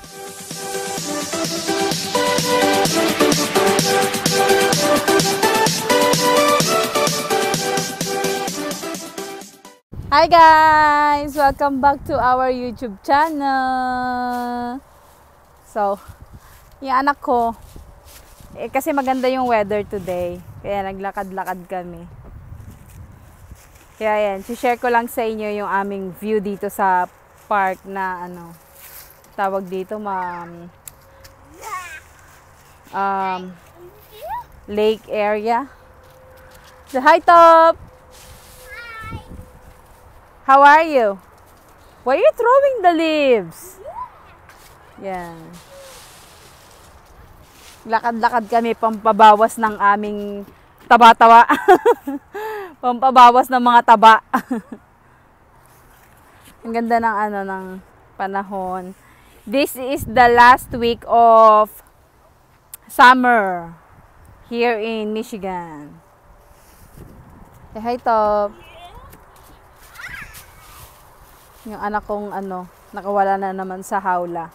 Hi guys! Welcome back to our YouTube channel. So, yung anak ko, kasi maganda yung weather today. Kaya naglakad-lakad kami. Kaya yan, share ko lang sa inyo yung aming view dito sa park na tawag dito lake area. So, hi Top! How are you? Why are you throwing the leaves? Yan. Lakad-lakad kami pampabawas ng aming taba-taba. Pampabawas ng mga taba. Ang ganda ng ng panahon. This is the last week of summer here in Michigan. Hi Top. Yung anak kong nakawala na naman sa hawla.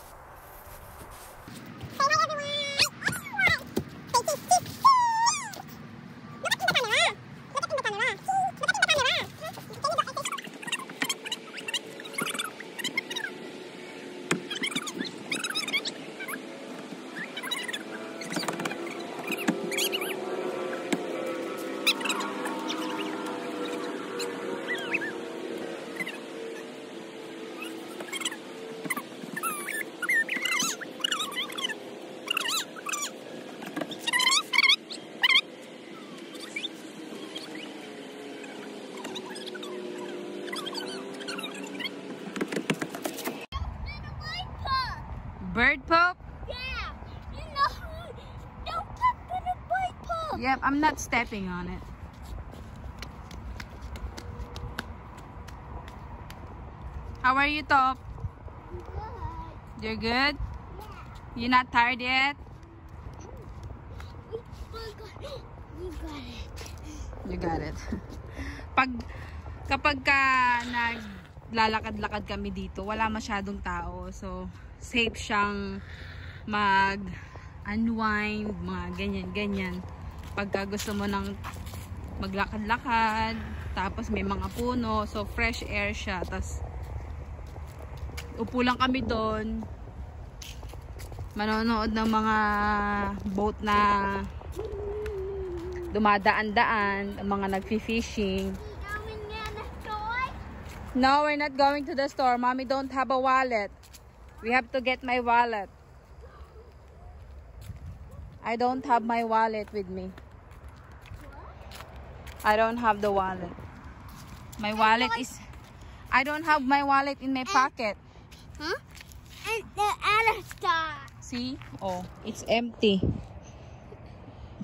Bird poop? Yeah. You know, don't step on the bird poop. Yep, I'm not stepping on it. How are you, Top? Good. You're good? Yeah. You're not tired yet? You got it. You got it. Kapag naglalakad-lakad kami dito, wala masyadong tao. So, safe siyang mag-unwind, mga ganyan-ganyan. Pagka gusto mo ng maglakad-lakad, tapos may mga puno, so fresh air siya. Tapos, upo lang kami doon. Manonood ng mga boat na dumadaan-daan, mga nagfi-fishing. No, we're not going to the store. Mommy don't have a wallet. We have to get my wallet. I don't have my wallet with me. I don't have the wallet. My wallet is... I don't have my wallet in my pocket. Huh? And the other star. See? Oh, it's empty.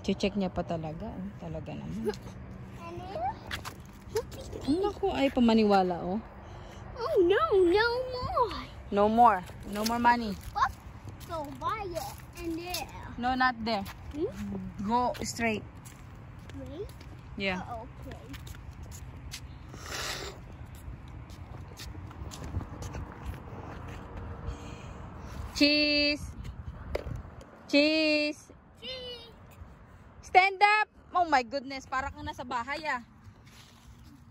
Check niya pa talaga. Talaga naman. Naku, ay pamaniwala, oh. Oh no, no more. No more. No more money. What? So buy it and there. No, not there. Go straight. Wait. Yeah. Okay. Cheese. Cheese. Cheese. Stand up. Oh my goodness, parang kang nasa bahay ah.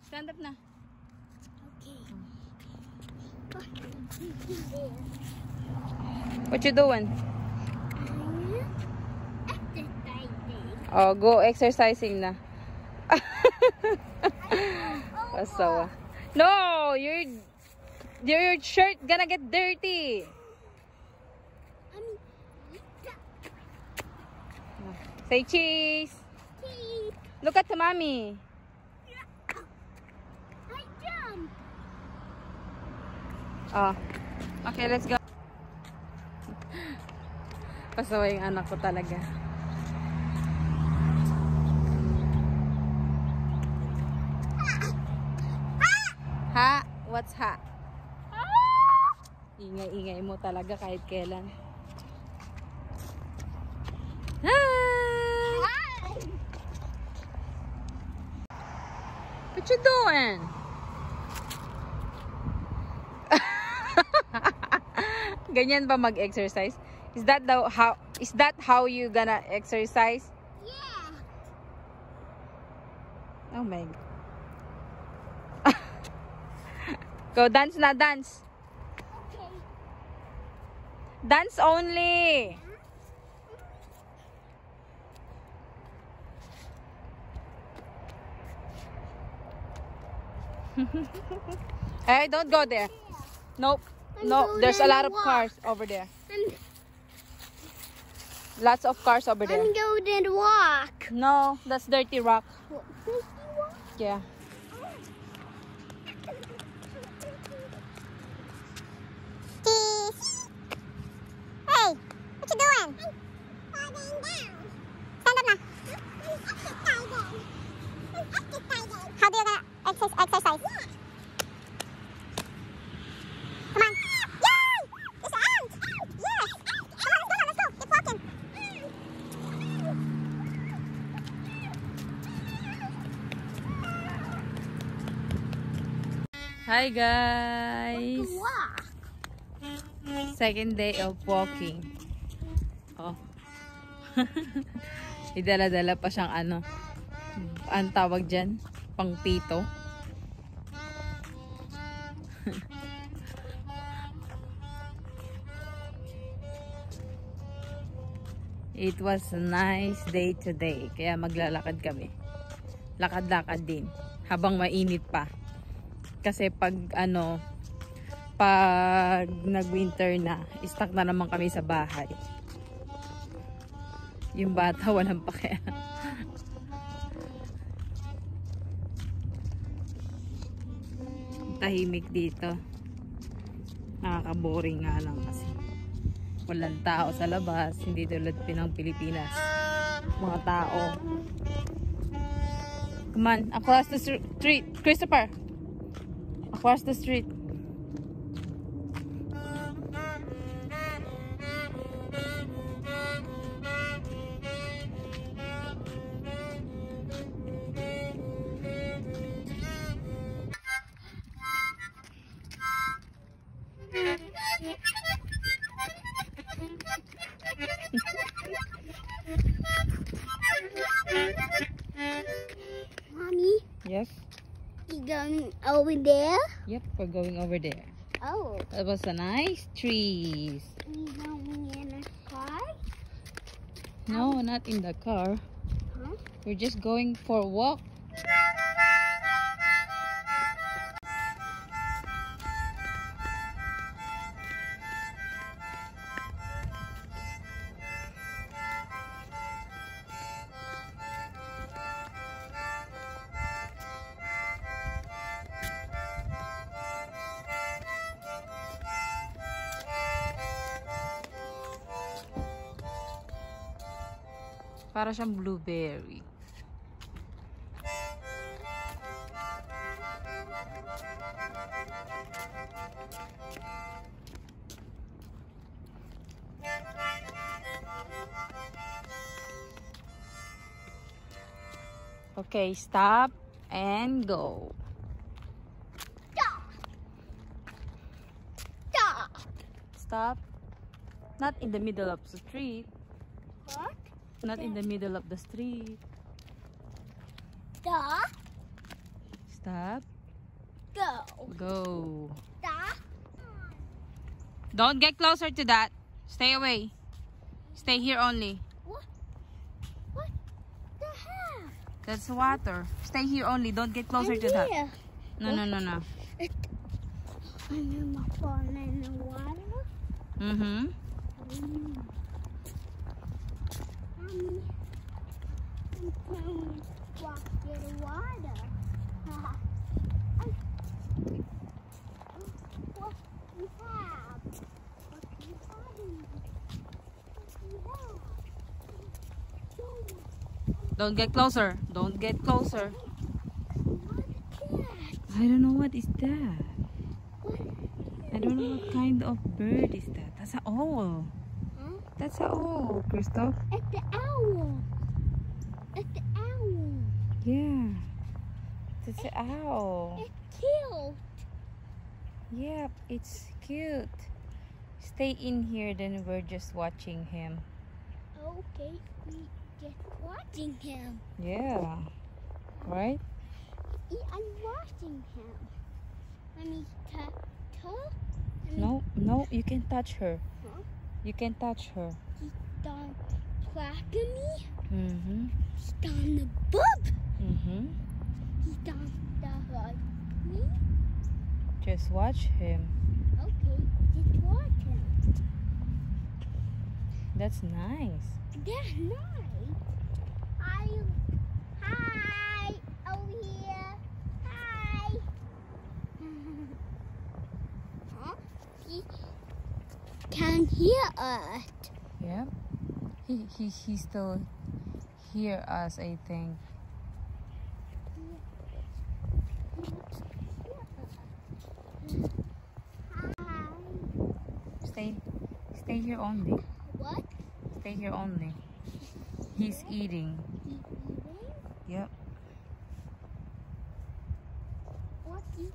Stand up na. Okay. What you doing? Exercising. Oh, go exercising na. Pasawa. No, your shirt gonna get dirty. Say cheese. Cheese. Look at the mommy. I jump. Oh. Okay, let's go. Pasawa yung anak ko talaga. Ha? What's ha? Ingay-ingay mo talaga kahit kailan. Hi! What you doing? Ganyan ba mag-exercise? Is that how you gonna exercise? Yeah. Oh my God. Go dance na, dance. Okay. Dance only. Hey, don't go there. Nope. No, there's a lot of cars over there. Lots of cars over there. I'm going to walk. No, that's dirty rock. Yeah. Hey, what you doing? Falling down. Stand up now. How do you gonna exercise? Come on. Yay! It's an ant. Yes. Come on, let's go. Keep walking. Hi guys. Walk. Second day of walking. Oh. Idala-dala pa siyang ano. Ang tawag dyan? Pangpito. It was a nice day today. Kaya maglalakad kami. Lakad-lakad din. Habang mainit pa. Kasi pag nag-winter na, stuck na naman kami sa bahay. Yung bata walang pakya. Tahimik dito. Nakaka-boring nga lang kasi. Walang tao sa labas. Hindi tulad ng Pilipinas. Mga tao. Come on, across the street. Christopher! Across the street. Mommy, Yes? you going over there? Yep, we're going over there. Oh, That was a nice trees. you going in a car? No, not in the car. Huh? We're just going for a walk. Para siyang blueberry. Okay, stop and go. Stop. Stop. Stop. Not in the middle of the street. What? Not in the middle of the street. Stop. Stop. Go. Go. Stop. Don't get closer to that. Stay away. Stay here only. What? What the hell? That's water. Stay here only. Don't get closer to that. No, no, no, no. I'm in my phone in the water. Mm-hmm. Mommy, I'm trying to walk in the water. What you have? What you have? Don't get closer. Don't get closer. What is that? I don't know what is that. What? I don't know what kind of bird is that. That's an owl. Huh? That's an owl, Christoph. It's the owl. It's the owl. Yeah. That's an owl. It's cute. Yep, it's cute. Stay in here, then we're just watching him. Okay, we just watching him. Yeah. Right? Yeah, I'm watching him. Let me touch. No, no, you can touch her. Huh? You can touch her. He's done tracking me. Mm-hmm. He's done the boob. Mm-hmm. He's done the hug me. Just watch him. Okay, just watch him. That's nice. That's nice. Hi, over here. Hi. Huh? He can hear us. Yeah. He still hear us, I think. Hi. Stay here only. What? Stay here only. He's eating. He eating? Yep. What he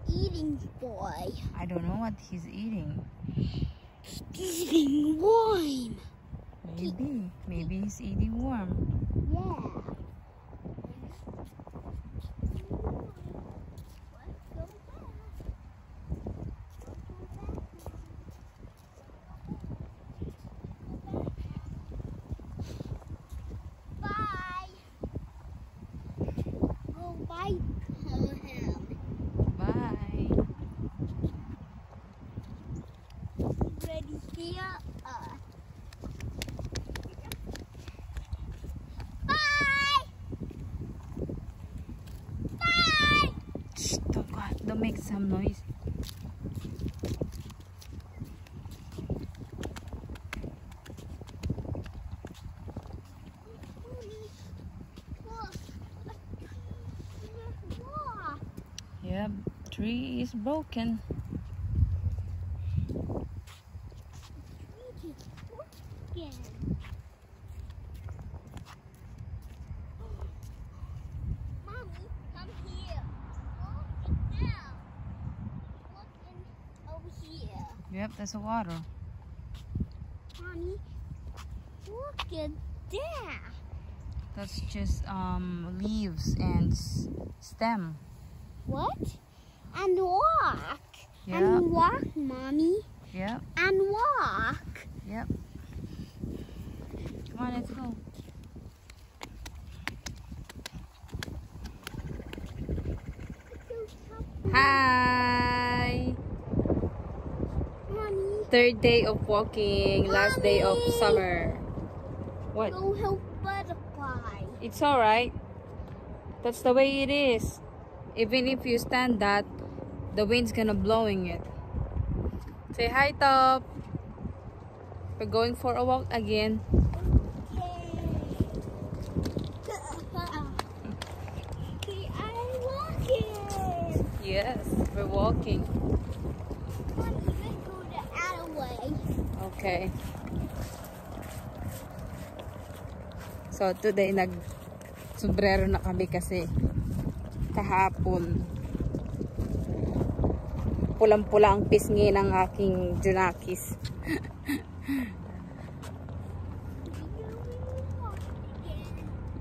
eating, boy? I don't know what he's eating. He's eating worm. Maybe he's eating worm. Yeah. Let's go back. Bye. Go bye him. Bye. Ready here. Bye. Bye. Shh, don't make some noise. Yep, tree is broken. Mommy, come here. Look down. Look over here. Yep, there's a water. Mommy, look at that. That's just leaves and stem. What? And walk. Yep. And walk, Mommy. Yep, And walk. yep. Come on, let's go. Hi! Mommy, Third day of walking, last day of summer. What? go help butterfly. It's alright. That's the way it is. Even if you stand that, the wind's gonna blowing it. Say hi, Top. We're going for a walk again. Okay, I'm walking. Yes, we're walking. Mommy, let's go the other way. Okay. So today nag-sombrero na kami kasi kahapon pulang-pula ang pisngi ng aking Junakis.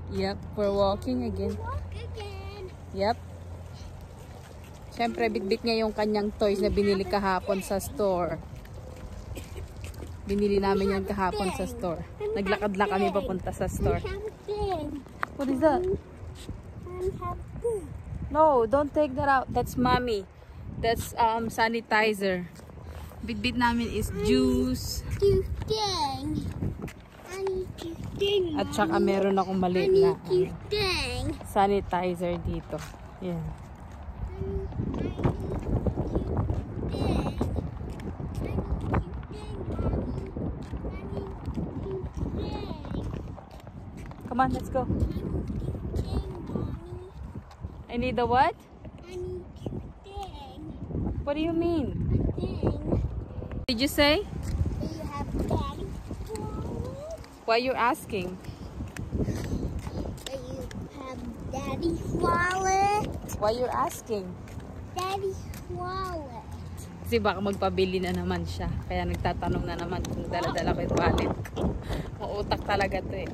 Yep, we're walking again. Walk again. Yep. Siyempre, bitbit niya yung kanyang toys na binili kahapon sa store. Binili namin yan kahapon sa store. Naglakad lang kami papunta sa store. I have a thing. What is that? I have a thing. No, don't take that out. That's mommy. That's sanitizer. Bitbit namin is juice. Thing. I need to thing. At saka meron akong I maliit need na to thing. sanitizer dito. Yan. Come on, let's go. I need the what? What do you mean? Did you say? Why you asking? Daddy's wallet. Why you asking? Daddy's wallet. Kasi baka magpabili na naman siya. Kaya nagtatanong na naman kung dala-dala ko yung wallet ko. Mautak talaga to eh.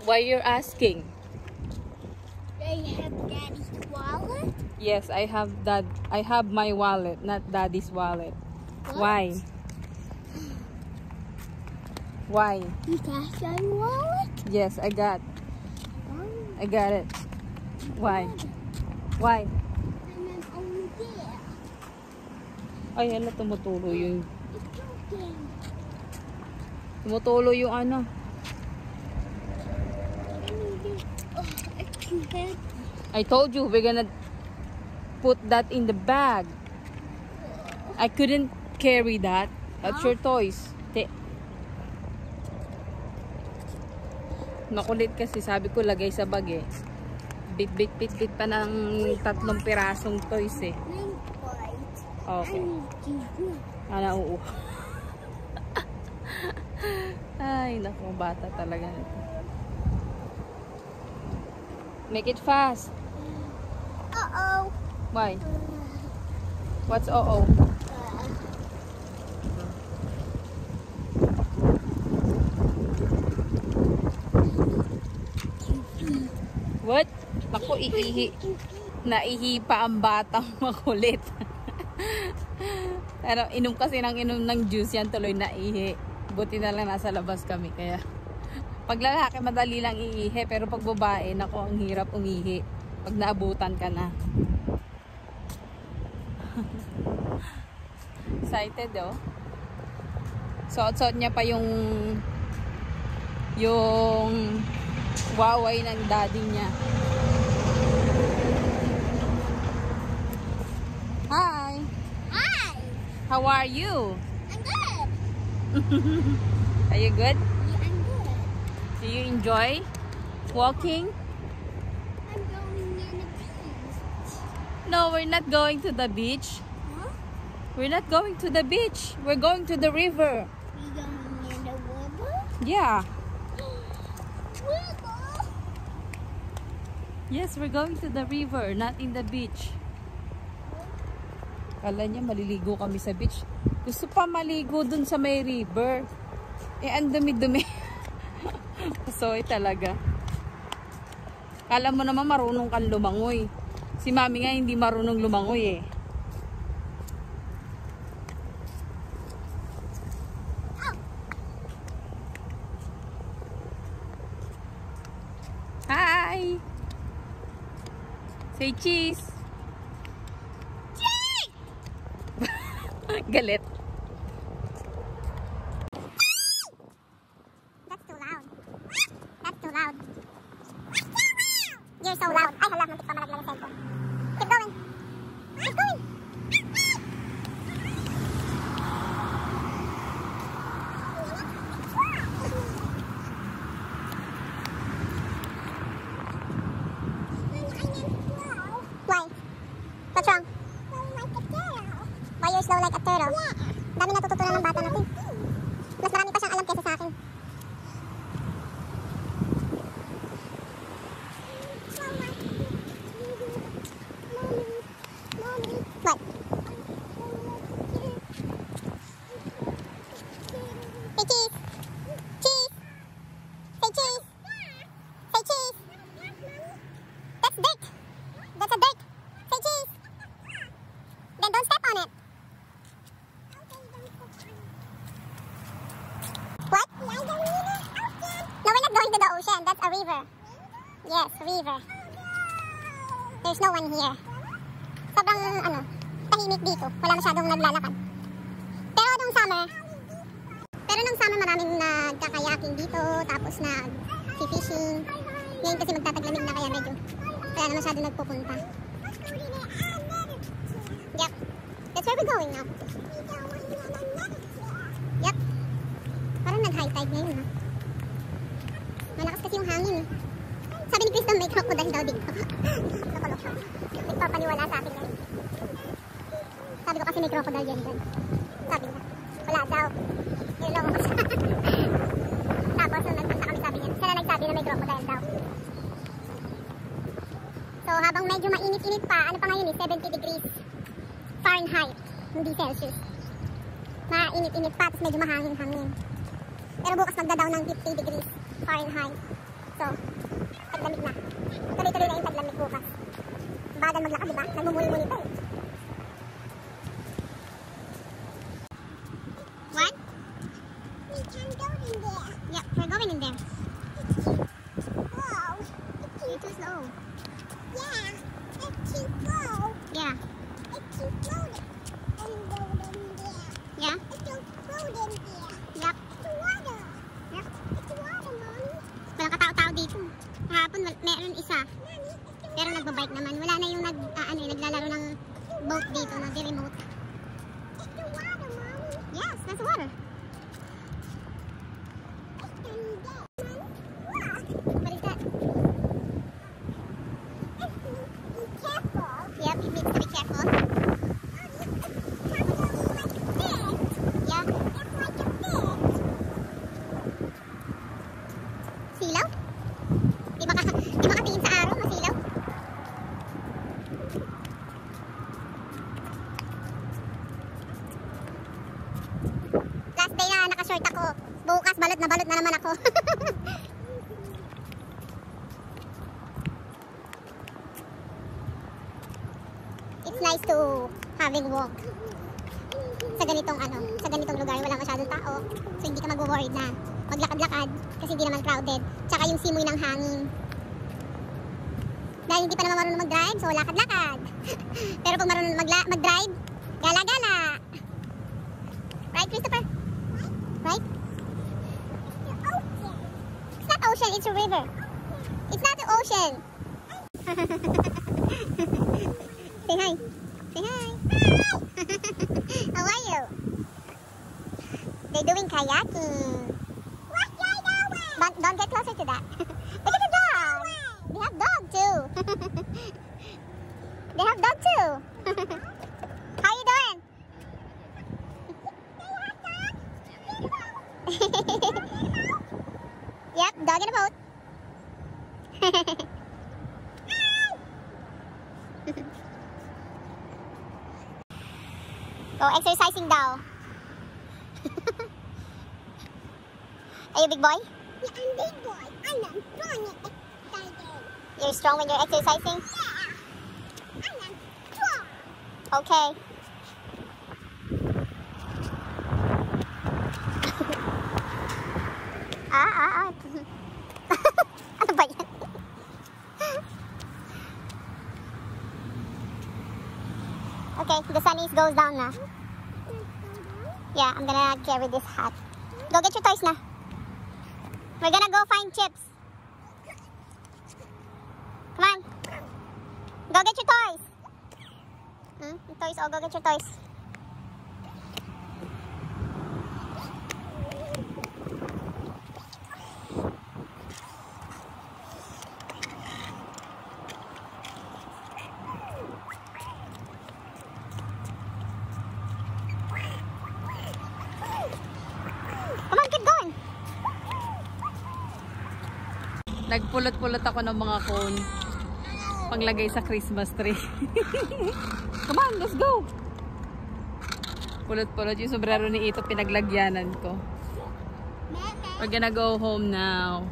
Why you're asking? I have Daddy's wallet. Yes, I have my wallet, not Daddy's wallet. Why? Why? You got your wallet? Yes, I got it. Why? Why? And then over there. Ay, hala, tumutulo yung... It's okay. Tumutulo yung ano. It's too heavy. I told you, we're gonna put that in the bag. I couldn't carry that. That's your toys. Makulit kasi, sabi ko lagay sa bag eh. Bit pa ng 3 pirasong toys eh. Okay. Oo. Ay, naku, bata talaga nito. Make it fast. Uh-oh. Why? What's uh-oh? What? Naku, iihi. Naihi pa ang batang makulit. Pero inom kasi ng juice yan, tuloy naihi. Buti na lang nasa labas kami. Kaya pag lalaki madali lang iihi, pero pag babae, naku, ang hirap umihi. Pag naabutan ka na. Excited oh. Suot-suot niya pa yung Huawei ng daddy niya. Hi! Hi! How are you? I'm good. Are you good? Yeah, I'm good. Do you enjoy walking? I'm going in the beach. No, we're not going to the beach. Huh? We're not going to the beach. We're going to the river. We going in the river? Yeah. River? Yes, we're going to the river, not in the beach. Kala niya maliligo kami sa beach. Gusto pa maligo dun sa may river. Eh, ang dumi-dumi. Pasoy talaga. Kala mo naman marunong kang lumangoy. Si mami nga hindi marunong lumangoy eh. Hi! Say cheese! Cheese! Galit. That's too loud. That's too loud. You're so loud. Ay, hala, muntik pa malaglag ang cellphone. Keep going. Keep going. Why? What's wrong? Why you're slow like a turtle? Yeah. Dami natututunan ng bata natin. Mas marami pa siyang alam kesa sa akin. What? Say cheese. Cheese. Say cheese. Say cheese. That's dirt. That's a dirt. Say cheese. Then don't step on it. What? No, we're not going to the ocean. That's a river. Yes, river. There's no one here. Sobrang, tahimik dito. Wala masyadong naglalakad. Pero nung summer maraming nagkakayaking dito. Tapos nag-fishing. Ngayon kasi magtataglamig na kaya medyo wala na masyadong nagpupunta. Yep. That's where we're going now. Yep. Parang nag-high tide ngayon ha. Malakas kasi yung hangin eh. Sabi ni Kristen may crocodile daw dito. Loko-loko. Nagpapaniwala sa akin yan. Sabi ko kasi may crocodile yan dyan. Sabi niya. Wala daw. Niloloko ko siya. Tapos nung nagpunta kami sabi niya. Siya na nagsabi na may crocodile daw. So habang medyo mainit-init pa, ano pa ngayon eh, 70 degrees Fahrenheit. hindi Celsius. Mainit-init pa, tapos medyo mahangin-hangin. Pero bukas magda-down ng 50 degrees Fahrenheit. So, taglamig na. Tuloy-tuloy na yung taglamig bukas. Bagal maglakad, diba? Nagmumuli-muli pa eh. What? We can go in there. Yep, we're going in there. Whoa. It's too slow. Yeah, it's too slow. Yeah. It's too slow and go in there. Yeah? It's too slow in there. Yep. It's water. Yep. It's water, Mommy. Walang katao-tao dito. Kahapon, meron isa. Pero nagbabike naman. Wala na yung naglalaro ng boat dito na the remote. It's the water, Mommy. Yes, that's water. What is that? Be careful. Yep, it needs to be careful. Yeah. It's like a fish. Silaw? Di makatingin sa araw, masilaw. Last day na nakashort ako. Bukas balot na naman ako. It's nice to having walk sa ganitong lugar, wala masyadong tao. So hindi ka mag-worried na maglakad-lakad kasi hindi naman crowded. Tsaka yung simoy ng hangin. Dahil hindi pa naman marunong mag-drive, so lakad-lakad. Pero pag marunong mag-drive, gala-gala. Right, Christopher? Right? It's not ocean, it's a river. It's not the ocean. Say hi. Say hi. How are you? They're doing kayaking. Don't get closer to that. Look at the dog. They have dog too. They have dog too. How you doing? Yep, dog in a boat. Go exercising daw. Are you a big boy? Yeah, I'm big boy. I'm strong and excited. You're strong when you're exercising? Yeah. I'm strong. Okay. Ano ba yan? Okay, the sun goes down na. Yeah, I'm gonna carry this hat. Go get your toys na. We're gonna go find chips. Come on. Go get your toys. Your toys, go get your toys. Nagpulot-pulot ako ng mga cone panglagay sa Christmas tree. Come on, let's go. Pulot-pulot yung sombrero ni Ito, pinaglagyanan ko. We're gonna go home now.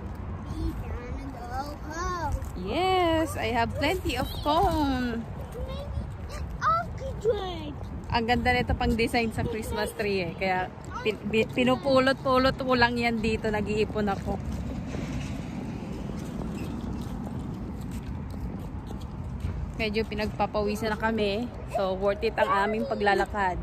Yes, I have plenty of cone. Ang ganda nito pang design sa Christmas tree eh. Kaya pinupulot-pulot ko lang yan dito. Nag-iipon ako. Medyo pinagpapawisan na kami. So, worth it ang aming paglalakad.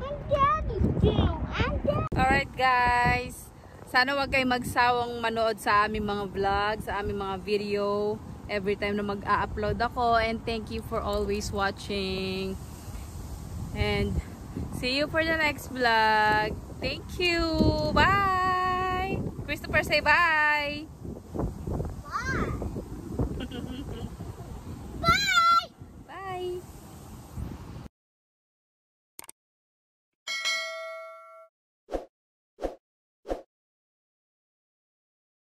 Alright guys. Sana wag kayo magsawang manood sa aming mga vlog, sa aming mga video. Every time na mag-a-upload ako. And thank you for always watching. And see you for the next vlog. Thank you. Bye. Christopher, say bye.